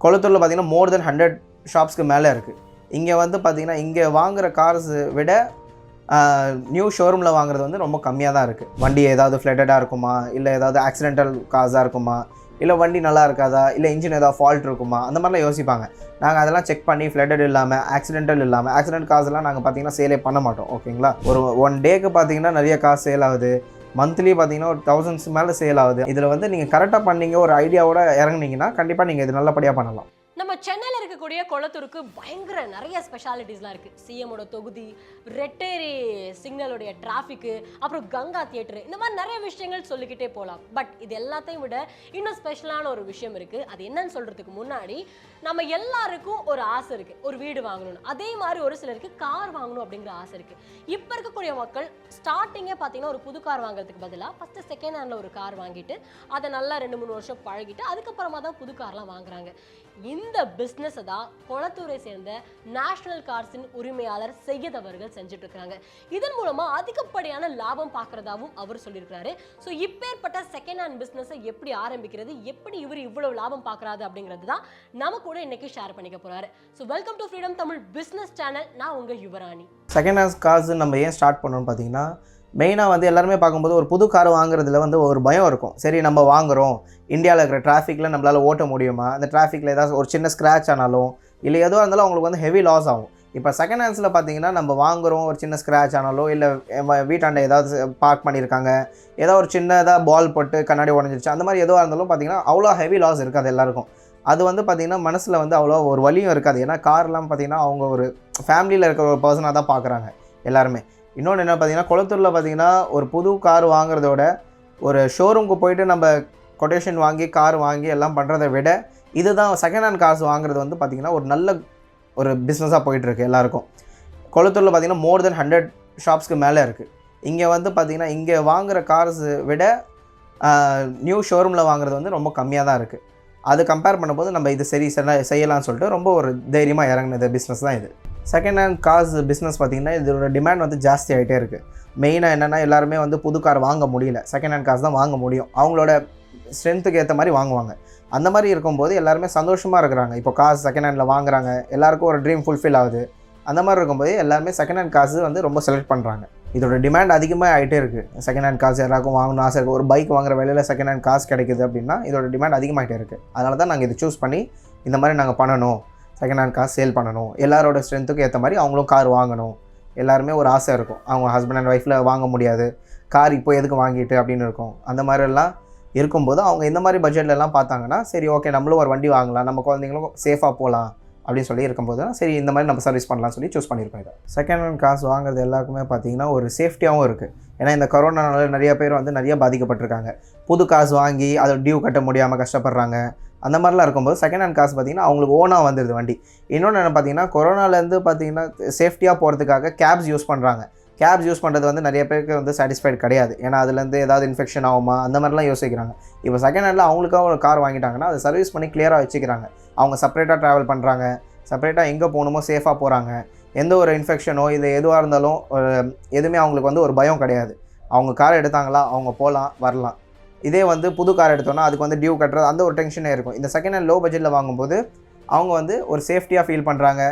கொளத்தூரில் பார்த்தீங்கன்னா மோர் தென் 100 ஷாப்ஸ்க்கு மேலே இருக்குது. இங்கே வந்து பார்த்திங்கன்னா இங்கே வாங்குகிற கார்ஸ் விட நியூ ஷோரூமில் வாங்குறது வந்து ரொம்ப கம்மியாக தான் இருக்குது. வண்டி ஏதாவது ஃப்ளட்டடாக இருக்குமா, இல்லை ஏதாவது ஆக்சிடென்டல் காஸாக இருக்குமா, இல்லை வண்டி நல்லா இருக்காதா, இல்லை இன்ஜின் ஏதாவது ஃபால்ட் இருக்குமா, அந்த மாதிரிலாம் யோசிப்பாங்க. நாங்கள் அதெல்லாம் செக் பண்ணி ஃப்ளட்டட் இல்லாமல் ஆக்சிடென்ட் காசெல்லாம் நாங்கள் பார்த்தீங்கன்னா சேலே பண்ண மாட்டோம். ஓகேங்களா, ஒரு 1 டேக்கு பார்த்தீங்கன்னா நிறைய காசு சேல் ஆகுது. மந்த்லி பார்த்தீங்கன்னா ஒரு 1000s மேலே சேல் ஆகுது. இதில் வந்து நீங்கள் கரெக்டாக பண்ணீங்க, ஒரு ஐடியாவோட இறங்குனீங்கன்னா கண்டிப்பாக நீங்கள் இது நல்லபடியாக பண்ணலாம். நம்ம சென்னையில் இருக்கக்கூடிய கொளத்தூருக்கு பயங்கர நிறைய ஸ்பெஷாலிட்டிஸ்லாம் இருக்குது. சிஎம்மோட தொகுதி, ரெட்டேரி சிக்னலுடைய டிராஃபிக்கு, அப்புறம் கங்கா தியேட்டரு, இந்த மாதிரி நிறைய விஷயங்கள் சொல்லிக்கிட்டே போகலாம். பட் இது எல்லாத்தையும் விட இன்னும் ஸ்பெஷலான ஒரு விஷயம் இருக்குது. அது என்னன்னு சொல்கிறதுக்கு முன்னாடி நம்ம எல்லாருக்கும் ஒரு ஆசை இருக்குது, ஒரு வீடு வாங்கணும்னு. அதே மாதிரி ஒரு சிலருக்கு கார் வாங்கணும் அப்படிங்கிற ஆசை இருக்குது. இப்போ இருக்கக்கூடிய மக்கள் ஸ்டார்டிங்கே பார்த்தீங்கன்னா ஒரு புது கார் வாங்குறதுக்கு பதிலாக ஃபஸ்ட்டு செகண்ட் ஹேண்டில் ஒரு கார் வாங்கிட்டு அதை நல்லா 2-3 வருஷம் பழகிட்டு அதுக்கப்புறமா தான் புது கார்லாம் வாங்குறாங்க. இந்த பிஸ்னஸை தான் கொளத்தூரை சேர்ந்த நேஷனல் கார்ஸின் உரிமையாளர் செய்யத் அவர்கள் செஞ்சுட்டு இருக்காங்க. இதன் மூலமா அதிகப்படியான லாபம் பார்க்கறதாவும் அவர் சொல்லியிருக்காரு. ஸோ இப்பேற்பட்ட செகண்ட் ஹேண்ட் பிஸ்னஸை எப்படி ஆரம்பிக்கிறது, எப்படி இவர் இவ்வளவு லாபம் பார்க்கறாரு அப்படிங்கிறது தான் நம்ம கூட இன்னைக்கு ஷேர் பண்ணிக்க போறாரு. So welcome to freedom Tamil business channel. நான் உங்க யுவராணி. செகண்ட் ஹேண்ட் கார்ஸ் நம்ம ஏன் ஸ்டார்ட் பண்ணணும்னு பார்த்தீங்கன்னா, மெயினாக வந்து எல்லாருமே பார்க்கும்போது ஒரு புது கார் வாங்குறதுல வந்து ஒரு பயம் இருக்கும். சரி, நம்ம வாங்குகிறோம், இந்தியாவில் இருக்கிற டிராஃபிக்கில் நம்மளால் ஓட்ட முடியுமா, அந்த டிராஃபிக்கில் ஏதாவது ஒரு சின்ன ஸ்க்ராட்ச் ஆனாலும் இல்லை எதுவாக இருந்தாலும் அவங்களுக்கு வந்து ஹெவி லாஸ் ஆகும். இப்போ செகண்ட் ஹேண்ட்ஸில் பார்த்தீங்கன்னா நம்ம வாங்குகிறோம், ஒரு சின்ன ஸ்க்ராட்ச் ஆனாலோ இல்லை வீட்டாண்ட ஏதாவது பார்க் பண்ணியிருக்காங்க, ஏதோ ஒரு சின்னதாக பால் போட்டு கண்ணாடி உடஞ்சிருச்சு, அந்த மாதிரி எதுவாக இருந்தாலும் பார்த்தீங்கன்னா அவ்வளோ ஹெவி லாஸ் இருக்காது எல்லாருக்கும். அது வந்து பார்த்திங்கன்னா மனசில் வந்து அவ்வளோ ஒரு வலியும் இருக்காது. ஏன்னா கார்லாம் பார்த்திங்கன்னா அவங்க ஒரு ஃபேமிலியில் இருக்கிற ஒரு பர்சனாக தான் பார்க்குறாங்க எல்லாருமே. இன்னொன்று என்ன பார்த்தீங்கன்னா, கொளத்தூரில் பார்த்தீங்கன்னா ஒரு புது கார் வாங்குறதோட ஒரு ஷோரூமுக்கு போயிட்டு நம்ம கொட்டேஷன் வாங்கி கார் வாங்கி எல்லாம் பண்ணுறதை விட இதுதான் செகண்ட் ஹேண்ட் கார்ஸ் வாங்குறது வந்து பார்த்திங்கன்னா ஒரு நல்ல ஒரு பிஸ்னஸாக போயிட்டுருக்கு எல்லாருக்கும். கொளத்தூரில் பார்த்திங்கன்னா மோர் தென் 100 ஷாப்ஸ்க்கு மேலே இருக்குது. இங்கே வந்து பார்த்திங்கன்னா இங்கே வாங்குகிற கார்ஸ் விட நியூ ஷோரூமில் வாங்குறது வந்து ரொம்ப கம்மியாக தான் இருக்குது. அது கம்பேர் பண்ணும்போது நம்ம இது சரி செய்யலாம்னு சொல்லிட்டு ரொம்ப ஒரு தைரியமாக இறங்கினது பிஸ்னஸ் தான் இது. செகண்ட் ஹேண்ட் கார்ஸ் பிஸ்னஸ் பார்த்திங்கன்னா இதோட டிமாண்ட் வந்து ஜாஸ்தி ஆகிட்டே இருக்குது. மெயினாக என்னென்னா எல்லாருமே வந்து புது கார் வாங்க முடியல, செகண்ட் ஹேண்ட் கார்ஸ் தான் வாங்க முடியும். அவங்களோட ஸ்ட்ரென்த்துக்கு ஏற்ற மாதிரி வாங்குவாங்க. அந்த மாதிரி இருக்கும்போது எல்லாருமே சந்தோஷமாக இருக்கிறாங்க. இப்போ கார்ஸ் செகண்ட் ஹேண்டில் வாங்குறாங்க, எல்லாருக்கும் ஒரு ட்ரீம் ஃபுல்ஃபில் ஆகுது. அந்த மாதிரி இருக்கும்போது எல்லாருமே செகண்ட் ஹேண்ட் கார்ஸ் வந்து ரொம்ப செலக்ட் பண்ணுறாங்க. இதோட டிமாண்ட் அதிகமாக ஆகிட்டே இருக்குது. செகண்ட் ஹேண்ட் கார்ஸ் எல்லாருக்கும் வாங்கணும் ஆசை இருக்குது. ஒரு பைக் வாங்குற வேலையில் செகண்ட் ஹேண்ட் கார்ஸ் கிடைக்குது அப்படின்னா இதோட டிமாண்ட் அதிகமாகிட்டே இருக்குது. அதனால தான் நாங்கள் இதை சூஸ் பண்ணி இந்த மாதிரி நாங்கள் பண்ணணும், செகண்ட் ஹேண்ட் கார் சேல் பண்ணணும், எல்லாரோட ஸ்ட்ரென்த்துக்கு ஏற்ற மாதிரி அவங்களும் கார் வாங்கணும். எல்லாருமே ஒரு ஆசை இருக்கும், அவங்க ஹஸ்பண்ட் அண்ட் ஒய்ஃபில் வாங்க முடியாது, கார் இப்போ எதுக்கு வாங்கிட்டு அப்படின்னு இருக்கும். அந்த மாதிரிலாம் இருக்கும்போது அவங்க இந்த மாதிரி பட்ஜெட்லலாம் பார்த்தாங்கன்னா சரி ஓகே நம்மளும் ஒரு வண்டி வாங்கலாம், நம்ம குழந்தைங்களும் சேஃபாக போகலாம் அப்படின்னு சொல்லி இருக்கும்போது தான் சரி இந்த மாதிரி நம்ம சர்வீஸ் பண்ணலாம்னு சொல்லி சூஸ் பண்ணியிருக்கோம். இதை செகண்ட் ஹேண்ட் கார்ஸ் வாங்குறது எல்லாருக்குமே பார்த்திங்கன்னா ஒரு சேஃப்டியாகவும் இருக்குது. ஏன்னா இந்த கொரோனானால நிறைய பேர் வந்து நிறைய பாதிக்கப்பட்டிருக்காங்க. புது காசு வாங்கி அதை டியூ கட்ட முடியாமல் கஷ்டப்படுறாங்க. அந்த மாதிரிலாம் இருக்கும்போது செகண்ட் ஹேண்ட் காசு பார்த்திங்கன்னா அவங்களுக்கு ஓனாக வந்துடுது வண்டி. இன்னொன்று என்ன பார்த்திங்கன்னா, கொரோனாலேருந்து பார்த்திங்கன்னா சேஃப்டியாக போகிறதுக்காக கேப்ஸ் யூஸ் பண்ணுறாங்க. கேப்ஸ் யூஸ் பண்ணுறது வந்து நிறைய பேருக்கு வந்து சாட்டிஸ்ஃபைடு கிடையாது. ஏன்னா அதுலேருந்து ஏதாவது இன்ஃபெக்ஷன் ஆகுமா அந்த மாதிரிலாம் யோசிக்கிறாங்க. இப்போ செகண்ட் ஹேண்டில் அவங்களுக்காக ஒரு கார் வாங்கிட்டாங்கன்னா அதை சர்வீஸ் பண்ணி கிளியராக வச்சுக்கிறாங்க. அவங்க செப்பரேட்டாக ட்ராவல் பண்ணுறாங்க, செப்பரேட்டாக எங்கே போகணுமோ சேஃபாக போகிறாங்க. எந்த ஒரு இன்ஃபெக்ஷனோ இது எதுவாக இருந்தாலும் எதுவுமே அவங்களுக்கு வந்து ஒரு பயம் கிடையாது. அவங்க கார் எடுத்தாங்களா அவங்க போகலாம் வரலாம். இதே வந்து புது கார் எடுத்தோன்னா அதுக்கு வந்து டியூ கட்டுறது அந்த ஒரு டென்ஷனே இருக்கும். இந்த செகண்ட் ஹேண்ட் லோ பட்ஜெட்டில் வாங்கும்போது அவங்க வந்து ஒரு சேஃப்டியாக ஃபீல் பண்ணுறாங்க,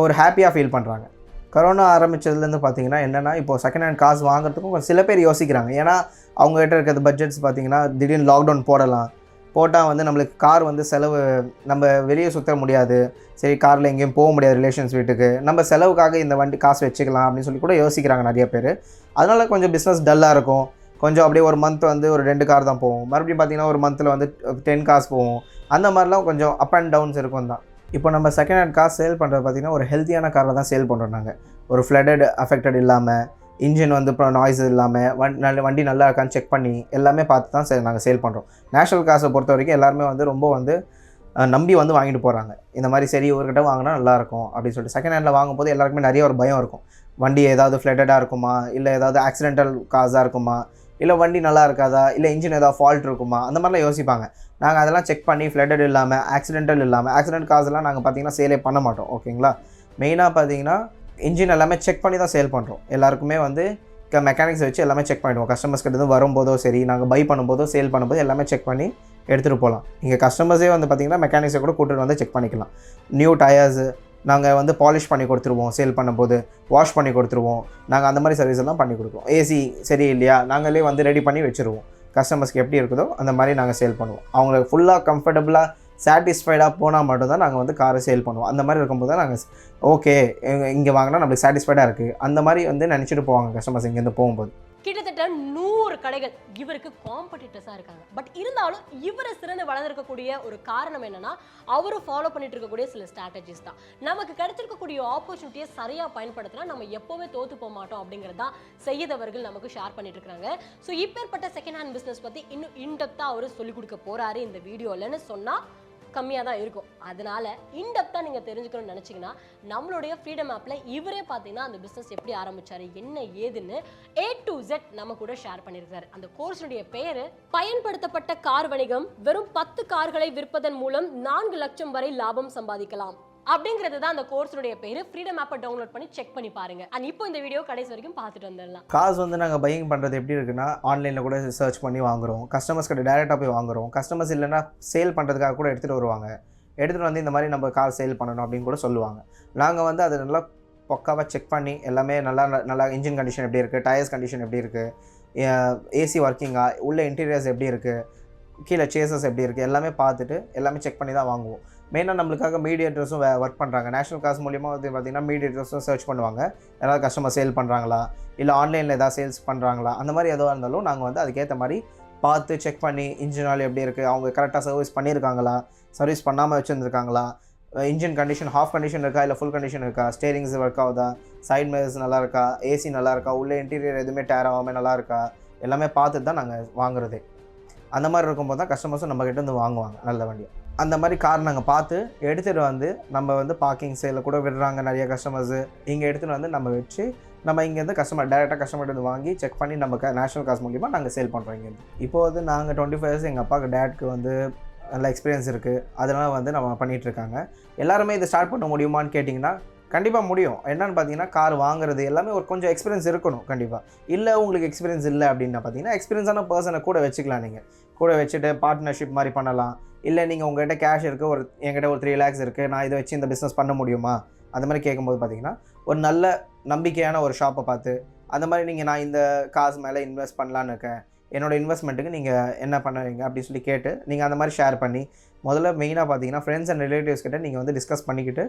ஒரு ஹாப்பியாக ஃபீல் பண்ணுறாங்க. கொரோனா ஆரம்பித்ததுலேருந்து பார்த்திங்கன்னா என்னென்னா, இப்போது செகண்ட் ஹேண்ட் காசு வாங்குறதுக்கும் சில பேர் யோசிக்கிறாங்க. ஏன்னா அவங்ககிட்ட இருக்கிற பட்ஜெட்ஸ் பார்த்திங்கன்னா திடீர்னு லாக்டவுன் போட்டால் வந்து நம்மளுக்கு கார் வந்து செலவு, நம்ம வெளியே சுற்ற முடியாது, சரி காரில் எங்கேயும் போக முடியாது ரிலேஷன்ஸ் வீட்டுக்கு, நம்ம செலவுக்காக இந்த வண்டி காசு வச்சுக்கலாம் அப்படின்னு சொல்லி கூட யோசிக்கிறாங்க நிறைய பேர். அதனால் கொஞ்சம் பிஸ்னஸ் டல்லாக இருக்கும். கொஞ்சம் அப்படியே ஒரு மந்த் வந்து ஒரு 2 கார் தான் போகும், மறுபடியும் பார்த்திங்கன்னா ஒரு மந்தில் வந்து 10 கார்ஸ் போகும். அந்த மாதிரிலாம் கொஞ்சம் அப் அண்ட் டவுன்ஸ் இருக்கும் தான். இப்போ நம்ம செகண்ட் ஹேண்ட் கார் சேல் பண்ணுறது பார்த்திங்கன்னா ஒரு ஹெல்த்தியான காரை தான் சேல் பண்ணுறோம் நாங்கள். ஒரு ஃப்ளட்டட் அஃபெக்டட் இல்லாமல், இன்ஜின் வந்து இப்போ நாய்ஸ் இல்லாமல், வண்டி நல்லா இருக்கான்னு செக் பண்ணி எல்லாமே பார்த்து தான் நாங்கள் சேல் பண்ணுறோம். நேஷனல் கார்ஸை பொறுத்த வரைக்கும் எல்லாருமே வந்து ரொம்ப வந்து நம்பி வந்து வாங்கிட்டு போகிறாங்க. இந்த மாதிரி சரி இவர்கிட்ட வாங்கினா நல்லாயிருக்கும் அப்படின்னு சொல்லிட்டு. செகண்ட் ஹேண்டில் வாங்கும்போது எல்லாருக்குமே நிறைய ஒரு பயம் இருக்கும். வண்டி ஏதாவது ஃப்ளட்டடாக இருக்குமா, இல்லை ஏதாவது ஆக்சிடென்டல் காஸாக இருக்குமா, இல்லை வண்டி நல்லா இருக்காதா, இல்லை இன்ஜின் ஏதாவது ஃபால்ட் இருக்குமா, அந்த மாதிரிலாம் யோசிப்பாங்க. நாங்கள் அதெல்லாம் செக் பண்ணி ஃப்ளட்டட் இல்லாமல் ஆக்சிடென்ட் காசெல்லாம் நாங்கள் பார்த்திங்கன்னா சேலே பண்ண மாட்டோம். ஓகேங்களா, மெயினாக பார்த்திங்கன்னா இன்ஜின் எல்லாமே செக் பண்ணி தான் சேல் பண்ணுறோம். எல்லாருக்குமே வந்து மெக்கானிக்ஸ் வச்சு எல்லாமே செக் பண்ணிவிடுவோம். கஸ்டமர்ஸ் கிட்ட வரும்போதோ சரி, நாங்கள் பை பண்ணும்போதோ சேல் பண்ணும்போது எல்லாமே செக் பண்ணி எடுத்துகிட்டு போகலாம். இங்கே கஸ்டமர்ஸே வந்து பார்த்திங்கன்னா மெக்கானிக்ஸை கூட கூட்டிகிட்டு வந்து செக் பண்ணிக்கலாம். நியூ டயர்ஸு நாங்கள் வந்து பாலிஷ் பண்ணி கொடுத்துருவோம், சேல் பண்ணும்போது வாஷ் பண்ணி கொடுத்துருவோம். நாங்கள் அந்த மாதிரி சர்வீஸ் எல்லாம் பண்ணி கொடுப்போம். ஏசி சரி இல்லையா, நாங்களே வந்து ரெடி பண்ணி வச்சுருவோம். கஸ்டமர்ஸ்க்கு எப்படி இருக்குதோ அந்த மாதிரி நாங்கள் சேல் பண்ணுவோம். அவங்களுக்கு ஃபுல்லாக கம்ஃபர்டபுளாக சாட்டிஸ்ஃபைடாக போனால் மட்டும்தான் நாங்கள் வந்து காரை சேல் பண்ணுவோம். அந்த மாதிரி இருக்கும்போது தான் நாங்கள் ஓகே இங்கே வாங்கினா நம்மளுக்கு சாட்டிஸ்ஃபைடாக இருக்குது அந்த மாதிரி வந்து நினச்சிட்டு போவாங்க கஸ்டமர்ஸ் இங்கேருந்து போகும்போது. கிட்டத்தட்ட 100 கடைகள் இவருக்கு காம்படிட்டர்ஸாக இருக்காங்க. பட் இருந்தாலும் இவரை சிறந்து வளர்ந்துருக்கக்கூடிய ஒரு காரணம் என்னன்னா அவரு ஃபாலோ பண்ணிட்டு இருக்கக்கூடிய சில ஸ்ட்ராட்டஜிஸ் தான். நமக்கு கிடைச்சிருக்கக்கூடிய ஆப்பர்ச்சுனிட்டியை சரியாக பயன்படுத்தினா நம்ம எப்போவுமே தோற்று போக மாட்டோம் அப்படிங்கிறது தான் செய்தவர்கள் நமக்கு ஷேர் பண்ணிட்டு இருக்காங்க. ஸோ இப்பேற்பட்ட செகண்ட் ஹேண்ட் பிஸ்னஸ் பற்றி இன்னும் இன்டெப்த்தாக அவர் சொல்லிக் கொடுக்க போறாரு இந்த வீடியோலன்னு சொன்னால் கம்மியாக தான் இருக்கும். அதனால இன்டெப்த்தாக நீங்கள் தெரிஞ்சுக்கணும்னு நினச்சிங்கன்னா நம்மளுடைய ஃப்ரீடம் ஆப்பில் இவரே பார்த்தீங்கன்னா அந்த பிஸ்னஸ் எப்படி ஆரம்பிச்சாரு என்ன ஏதுன்னு A to Z நம்ம கூட ஷேர் பண்ணியிருக்காரு. அந்த கோர்ஸுடைய பேர் பயன்படுத்தப்பட்ட கார் வணிகம், வெறும் 10 கார்களை விற்பதன் மூலம் 4 லட்சம் வரை லாபம் சம்பாதிக்கலாம் அப்படிங்கிறது தான் அந்த கோர்ஸுடைய பேர். ஃப்ரீடம் ஆப்பை டவுன்லோட் பண்ணி செக் பண்ணி பாருங்க. அண்ட் இப்போ இந்த வீடியோ கடைசி வரைக்கும் பார்த்துட்டு வந்துடலாம். காசு வந்து நாங்கள் பையிங் பண்ணுறது எப்படி இருக்குன்னா ஆன்லைனில் கூட சர்ச் பண்ணி வாங்குகிறோம், கஸ்டமர்ஸ் கிட்ட டேரெக்டாக போய் வாங்குகிறோம். கஸ்டமர்ஸ் இல்லைன்னா சேல் பண்ணுறதுக்காக கூட எடுத்துகிட்டு வருவாங்க. எடுத்துகிட்டு வந்து இந்த மாதிரி நம்ம கார் சேல் பண்ணணும் அப்படின்னு கூட சொல்லுவாங்க. நாங்கள் வந்து அதை நல்லா பக்காவாக செக் பண்ணி எல்லாமே நல்லா இன்ஜின் கண்டிஷன் எப்படி இருக்குது, டயர்ஸ் கண்டிஷன் எப்படி இருக்குது, ஏசி ஒர்க்கிங்கா, உள்ள இன்டீரியர்ஸ் எப்படி இருக்குது, கீழே சேசஸ் எப்படி இருக்குது, எல்லாமே பார்த்துட்டு எல்லாமே செக் பண்ணி தான் வாங்குவோம். மெயினாக நம்மளுக்காக மீடியேட்டர்ஸும் ஒர்க் பண்ணுறாங்க. நேஷனல் காஸ் மூலிமா வந்து பார்த்திங்கன்னா மீடியேட்டர்ஸும் சர்ச் பண்ணுவாங்க. யாராவது கஸ்டமர் சேல் பண்ணுறாங்களா, இல்லை ஆன்லைனில் ஏதாவது சேல்ஸ் பண்ணுறாங்களா, அந்த மாதிரி எதுவாக இருந்தாலும் நாங்கள் வந்து அதுக்கேற்ற மாதிரி பார்த்து செக் பண்ணி இன்ஜின் ஆயில் எப்படி இருக்குது, அவங்க கரெக்டாக சர்வீஸ் பண்ணியிருக்காங்களா, சர்வீஸ் பண்ணாமல் வச்சுருந்துருக்காங்களா, இன்ஜின் கண்டிஷன் ஹாஃப் கண்டிஷன் இருக்கா இல்லை ஃபுல் கண்டிஷன் இருக்கா, ஸ்டேரிங்ஸ் ஒர்க் ஆகுதா, சைட் மிரர்ஸ் நல்லா இருக்கா, ஏசி நல்லா இருக்கா, உள்ளே இன்டீரியர் எதுவுமே டேர் ஆகாமல் நல்லா இருக்கா, எல்லாமே பார்த்துட்டு தான் நாங்கள் வாங்குறதே. அந்த மாதிரி இருக்கும்போது தான் கஸ்டமர்ஸும் நம்மக்கிட்ட வந்து வாங்குவாங்க நல்ல வண்டியை. அந்த மாதிரி கார் நாங்கள் பார்த்து எடுத்துகிட்டு வந்து நம்ம வந்து பார்க்கிங் சேலில் கூட விடுறாங்க நிறைய கஸ்டமர்ஸு. இங்கே எடுத்துகிட்டு வந்து நம்ம வச்சு நம்ம இங்கேருந்து டேரெக்டாக கஸ்டமர்கிட்ட வந்து வாங்கி செக் பண்ணி நம்ம நேஷனல் காஸ் மூலிமா நாங்கள் சேல் பண்ணுறோம் இங்கேருந்து. இப்போது வந்து நாங்கள் 25 இயர்ஸ் எங்கள் அப்பாவுக்கு டேட்க்கு வந்து நல்ல எக்ஸ்பீரியன்ஸ் இருக்குது. அதனால் வந்து நம்ம பண்ணிகிட்ருக்காங்க. எல்லாருமே இதை ஸ்டார்ட் பண்ண முடியுமான்னு கேட்டிங்கன்னா கண்டிப்பாக முடியும். என்னென்னு பார்த்தீங்கன்னா கார் வாங்குறது எல்லாமே ஒரு கொஞ்சம் எக்ஸ்பீரியன்ஸ் இருக்கணும் கண்டிப்பாக. இல்லை உங்களுக்கு எக்ஸ்பீரியன்ஸ் இல்லை அப்படின்னா பார்த்தீங்கன்னா எக்ஸ்பீரியன்ஸான பர்சனை கூட வச்சுக்கலாம். நீங்கள் கூட வச்சுட்டு பார்ட்னர்ஷிப் மாதிரி பண்ணலாம். இல்லை நீங்கள் உங்கள்கிட்ட கேஷ் இருக்குது, என்கிட்ட ஒரு 3 lakhs இருக்குது, நான் இதை வச்சு இந்த பிஸ்னஸ் பண்ண முடியுமா, அந்த மாதிரி கேட்கும்போது பார்த்தீங்கன்னா ஒரு நல்ல நம்பிக்கையான ஒரு ஷாப்பை பார்த்து அந்த மாதிரி நீங்கள் நான் இந்த காசு மேலே இன்வெஸ்ட் பண்ணலான்னு இருக்கேன், என்னோடய இன்வெஸ்ட்மெண்ட்டுக்கு நீங்கள் என்ன பண்ணுவீங்க அப்படின்னு சொல்லி கேட்டு நீங்கள் அந்த மாதிரி ஷேர் பண்ணி முதல்ல மெயினாக பார்த்தீங்கன்னா ஃப்ரெண்ட்ஸ் அண்ட் ரிலேட்டிவ்ஸ் கிட்ட நீங்கள் வந்து டிஸ்கஸ் பண்ணிக்கிட்டு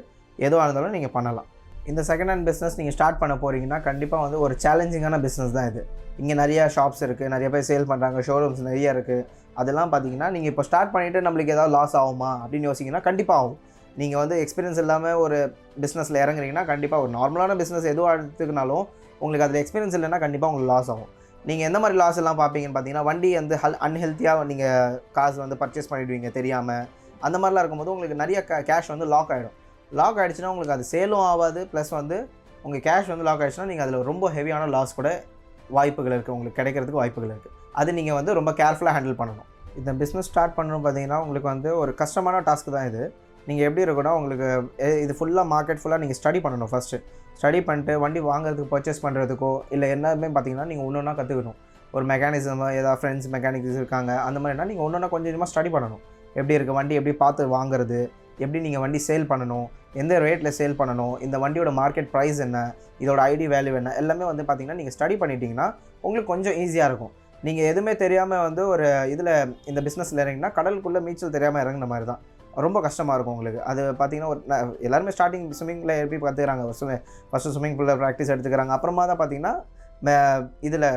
எதுவாக இருந்தாலும் நீங்கள் பண்ணலாம். இந்த செகண்ட் ஹேண்ட் பிஸ்னஸ் நீங்கள் ஸ்டார்ட் பண்ண போகிறீங்கன்னா கண்டிப்பாக வந்து ஒரு சேலஞ்சிங்கான பிஸ்னஸ் தான் இது. இங்கே நிறையா ஷாப்ஸ் இருக்குது, நிறைய பேர் சேல் பண்ணுறாங்க, ஷோரூம்ஸ் நிறைய இருக்குது. அதெல்லாம் பார்த்தீங்கன்னா நீங்கள் இப்போ ஸ்டார்ட் பண்ணிவிட்டு நம்மளுக்கு ஏதாவது லாஸ் ஆகுமா அப்படின்னு யோசிங்கன்னா கண்டிப்பாக ஆகும். நீங்கள் வந்து எக்ஸ்பீரியன்ஸ் இல்லாமல் ஒரு பிஸ்னஸில் இறங்குறீங்கன்னா கண்டிப்பாக ஒரு நார்மலான பிஸ்னஸ் எதுவாக எடுத்துக்கினாலும் உங்களுக்கு அதில் எக்ஸ்பீரியன்ஸ் இல்லைன்னா கண்டிப்பாக உங்களுக்கு லாஸ் ஆகும். நீங்கள் எந்த மாதிரி லாஸ் எல்லாம் பார்ப்பீங்கன்னு பார்த்தீங்கன்னா வண்டி வந்து அன்ஹெல்த்தியாக நீங்கள் காசு வந்து பர்ச்சேஸ் பண்ணிவிடுவீங்க தெரியாமல். அந்த மாதிரிலாம் இருக்கும்போது உங்களுக்கு நிறைய கேஷ் வந்து லாக் ஆகிடும். லாக் ஆகிடுச்சுன்னா உங்களுக்கு அது சேலும் ஆகாது. ப்ளஸ் வந்து உங்கள் கேஷ் வந்து லாக் ஆகிடுச்சுன்னா நீங்கள் அதில் ரொம்ப ஹெவியான லாஸ் கூட வாய்ப்புகள் இருக்குது, உங்களுக்கு கிடைக்கிறதுக்கு வாய்ப்புகள் இருக்குது. அது நீங்கள் வந்து ரொம்ப கேர்ஃபுல்லாக ஹேண்டில் பண்ணணும். இந்த பிஸ்னஸ் ஸ்டார்ட் பண்ணணும் பார்த்தீங்கன்னா உங்களுக்கு வந்து ஒரு கஷ்டமான டாஸ்க்கு தான் இது. நீங்கள் எப்படி இருக்குன்னா உங்களுக்கு இது ஃபுல்லாக மார்க்கெட் ஃபுல்லாக நீங்கள் ஸ்டடி பண்ணணும். ஃபஸ்ட்டு ஸ்டடி பண்ணிட்டு வண்டி வாங்குறதுக்கு பர்ச்சேஸ் பண்ணுறதுக்கோ இல்லை எல்லாமே பார்த்தீங்கன்னா நீங்கள் ஒன்று ஒன்றா கற்றுக்கணும். ஒரு மெக்கானிசம் ஏதாவது ஃப்ரெண்ட்ஸ் மெக்கானிக்ஸ் இருக்காங்க அந்த மாதிரினா நீங்கள் ஒன்று ஒன்றா கொஞ்சம் கொஞ்சமாக ஸ்டடி பண்ணணும். எப்படி இருக்குது வண்டி, எப்படி பார்த்து வாங்குறது, எப்படி நீங்கள் வண்டி சேல் பண்ணணும், எந்த ரேட்டில் சேல் பண்ணணும், இந்த வண்டியோட மார்க்கெட் ப்ரைஸ் என்ன, இதோட ஐடி வேல்யூ என்ன, எல்லாமே வந்து பார்த்திங்கன்னா நீங்கள் ஸ்டடி பண்ணிட்டீங்கன்னா உங்களுக்கு கொஞ்சம் ஈஸியாக இருக்கும். நீங்கள் எதுவுமே தெரியாமல் வந்து ஒரு இதில் இந்த பிஸ்னஸில் இறங்கினா கடலுக்குள்ளே நீச்சல் தெரியாமல் இறங்குன மாதிரி தான். ரொம்ப கஷ்டமாக இருக்கும் உங்களுக்கு. அது பார்த்திங்கன்னா ஒரு எல்லாருமே ஸ்டார்டிங் ஸ்விம்மிங்கில் எப்படி கற்றுக்கிறாங்க, ஃபஸ்ட்டு ஸ்விம்மிங் பூலில் ப்ராக்டிஸ் எடுத்துக்கிறாங்க. அப்புறமா தான் பார்த்திங்கன்னா இதில்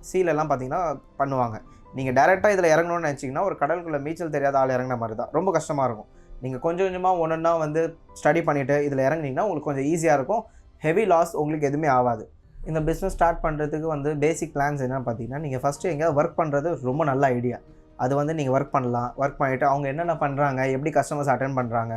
சீலெல்லாம் பார்த்திங்கன்னா பண்ணுவாங்க. நீங்கள் டேரெக்டாக இதில் இறங்கணும்னு நினச்சிங்கன்னா ஒரு கடலுக்குள்ளே நீச்சல் தெரியாத ஆள் இறங்கின மாதிரி தான். ரொம்ப கஷ்டமாக இருக்கும். நீங்கள் கொஞ்சம் கொஞ்சமாக ஒன்றா வந்து ஸ்டடி பண்ணிவிட்டு இதில் இறங்குனீங்கன்னா உங்களுக்கு கொஞ்சம் ஈஸியாக இருக்கும். ஹெவி லாஸ் உங்களுக்கு எதுவுமே ஆகாது. இந்த பிஸ்னஸ் ஸ்டார்ட் பண்ணுறதுக்கு வந்து பேசிக் பிளான்ஸ் என்னென்னு பார்த்தீங்கன்னா நீங்கள் ஃபஸ்ட்டு எங்கேயாவது ஒர்க் பண்ணுறது ரொம்ப நல்ல ஐடியா. அது வந்து நீங்கள் ஒர்க் பண்ணலாம். ஒர்க் பண்ணிவிட்டு அவங்க என்னென்ன பண்ணுறாங்க, எப்படி கஸ்டமர்ஸ் அட்டென்ட் பண்ணுறாங்க,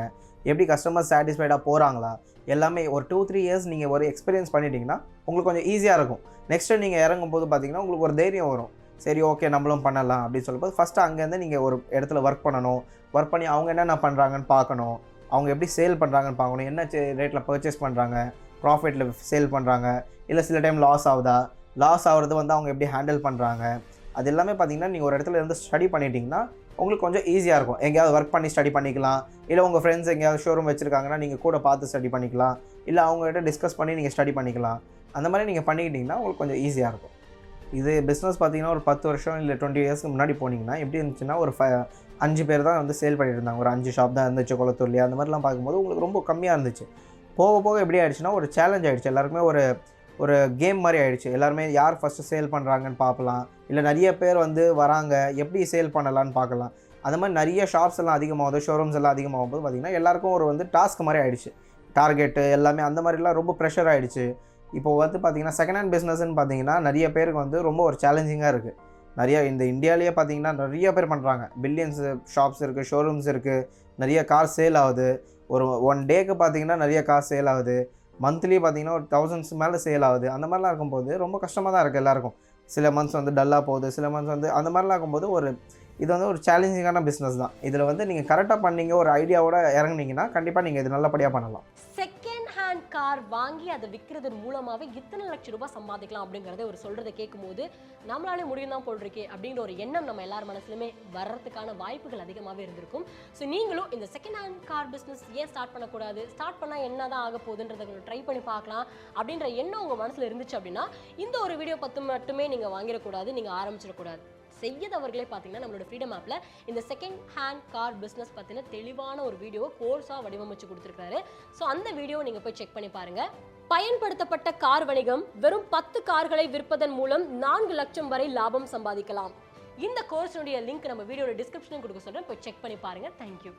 எப்படி கஸ்டமர்ஸ் சாட்டிஸ்ஃபைடாக போகிறாங்களா, எல்லாமே ஒரு 2-3 இயர்ஸ் நீங்கள் ஒரு எக்ஸ்பீரியன்ஸ் பண்ணிட்டீங்கன்னா உங்களுக்கு கொஞ்சம் ஈஸியாக இருக்கும். நெக்ஸ்ட்டு நீங்கள் இறங்கும்போது பார்த்தீங்கன்னா உங்களுக்கு ஒரு தைரியம் வரும். சரி ஓகே நம்மளும் பண்ணலாம் அப்படின்னு சொல்லும்போது ஃபஸ்ட்டு அங்கேருந்து நீங்கள் ஒரு இடத்துல ஒர்க் பண்ணணும். ஒர்க் பண்ணி அவங்க என்னென்ன பண்ணுறாங்கன்னு பார்க்கணும், அவங்க எப்படி சேல் பண்ணுறாங்கன்னு பார்க்கணும், என்ன ரேட்டில் பர்ச்சேஸ் பண்ணுறாங்க, ப்ராஃபிட்டில் சேல் பண்ணுறாங்க, இல்லை சில டைம் லாஸ் ஆகுதா, லாஸ் ஆகிறது வந்து அவங்க எப்படி ஹேண்டில் பண்ணுறாங்க, அது எல்லாமே பார்த்திங்கன்னா நீங்கள் ஒரு இடத்துல இருந்து ஸ்டடி பண்ணிட்டீங்கன்னா உங்களுக்கு கொஞ்சம் ஈஸியாக இருக்கும். எங்கேயாவது ஒர்க் பண்ணி ஸ்டடி பண்ணிக்கலாம், இல்லை உங்கள் ஃப்ரெண்ட்ஸ் எங்கேயாவது ஷோரூம் வச்சுருக்காங்கன்னா நீங்கள் கூட பார்த்து ஸ்டடி பண்ணிக்கலாம், இல்லை அவங்ககிட்ட டிஸ்கஸ் பண்ணி நீங்கள் ஸ்டடி பண்ணிக்கலாம். அந்த மாதிரி நீங்கள் பண்ணிக்கிட்டிங்கன்னா உங்களுக்கு கொஞ்சம் ஈஸியாக இருக்கும். இது பிஸ்னஸ் பார்த்தீங்கன்னா ஒரு 10 வருஷம் இல்லை 20 இயர்ஸ்க்கு முன்னாடி போனீங்கன்னா எப்படி இருந்துச்சுன்னா ஒரு 5 பேர் தான் வந்து சேல் பண்ணிட்டு இருந்தாங்க. ஒரு 5 ஷாப் தான் இருந்துச்சு குளத்தூர்லேயே. அந்த மாதிரிலாம் பார்க்கும்போது உங்களுக்கு ரொம்ப கம்மியாக இருந்துச்சு. போக போக எப்படி ஆயிடுச்சுன்னா ஒரு சேலஞ்ச் ஆகிடுச்சு. எல்லாருக்குமே ஒரு கேம் மாதிரி ஆகிடுச்சு. எல்லாருமே யார் ஃபஸ்ட்டு சேல் பண்ணுறாங்கன்னு பார்க்கலாம், இல்லை நிறைய பேர் வந்து வராங்க எப்படி சேல் பண்ணலான்னு பார்க்கலாம். அந்த மாதிரி நிறைய ஷாப்ஸ் எல்லாம் அதிகமாகுது, ஷோரூம்ஸ் எல்லாம் அதிகமாகும் போது பார்த்திங்கன்னா எல்லாருக்கும் ஒரு டாஸ்க் மாதிரி ஆகிடுச்சு. டார்கெட்டு எல்லாமே அந்த மாதிரிலாம் ரொம்ப ப்ரெஷர் ஆகிடுச்சு. இப்போ வந்து பார்த்திங்கன்னா செகண்ட் ஹேண்ட் பிஸ்னஸ்ன்னு பார்த்தீங்கன்னா நிறைய பேருக்கு ரொம்ப ஒரு சேலஞ்சிங்காக இருக்குது. நிறைய இந்த இந்தியாவிலேயே பார்த்தீங்கன்னா நிறைய பேர் பண்ணுறாங்க. பில்லியன்ஸ் ஷாப்ஸ் இருக்குது, ஷோரூம்ஸ் இருக்குது, நிறைய கார் சேல் ஆகுது. ஒரு 1 டேக்கு பார்த்தீங்கன்னா நிறைய கார் சேல் ஆகுது. மந்த்லி பார்த்தீங்கன்னா ஒரு 1000s மேலே சேல் ஆகுது. அந்த மாதிரிலாம் இருக்கும்போது ரொம்ப கஷ்டமாக தான் இருக்குது எல்லாருக்கும். சில மந்த்ஸ் டல்லாக போகுது, சில மந்த்ஸ் அந்த மாதிரிலாம் இருக்கும்போது இது ஒரு சேலஞ்சிங்கான பிஸ்னஸ் தான். இதில் நீங்கள் கரெக்டாக பண்ணீங்க, ஒரு ஐடியாவோட இறங்குனீங்கன்னா கண்டிப்பாக நீங்கள் இது நல்லபடியாக பண்ணலாம். செகண்ட் ஹேண்ட் கார் வாங்கி அதை விற்கிறதன் மூலமாகவே இத்தனை லட்சம் ரூபாய் சம்பாதிக்கலாம் அப்படிங்கிறத சொல்கிறத கேட்கும்போது நம்மளாலே முடியும் தான் போட்டிருக்கே அப்படிங்கிற ஒரு எண்ணம் நம்ம எல்லார் மனசுலுமே வர்றதுக்கான வாய்ப்புகள் அதிகமாகவே இருந்திருக்கும். ஸோ நீங்களும் இந்த செகண்ட் ஹேண்ட் கார் பிஸ்னஸ் ஏன் ஸ்டார்ட் பண்ணக்கூடாது, ஸ்டார்ட் பண்ணால் என்ன தான் ஆக போகுதுன்றதை ட்ரை பண்ணி பார்க்கலாம் அப்படின்ற எண்ணம் உங்கள் மனசில் இருந்துச்சு அப்படின்னா இந்த ஒரு வீடியோ மட்டுமே நீங்கள் வாங்கிடக்கூடாது, நீங்கள் ஆரம்பிச்சிடக்கூடாது. செய்யதவர்களே பார்த்தீங்கன்னா நம்மளோட ஃப்ரீடம் ஆப்பில் இந்த செகண்ட் ஹேண்ட் கார் பிஸ்னஸ் பற்றின தெளிவான ஒரு வீடியோ கோர்ஸாக வடிவமைச்சு கொடுத்துருக்காரு. ஸோ அந்த வீடியோ நீங்கள் போய் செக் பண்ணி பாருங்கள். பயன்படுத்தப்பட்ட கார் வணிகம் வெறும் 10 கார்களை விற்பதன் மூலம் 4 லட்சம் வரை லாபம் சம்பாதிக்கலாம். இந்த கோர்ஸுடைய லிங்க் நம்ம வீடியோட டிஸ்கிரிப்ஷனில் கொடுக்க சொல்கிறேன், போய் செக் பண்ணி பாருங்கள். தேங்க்யூ.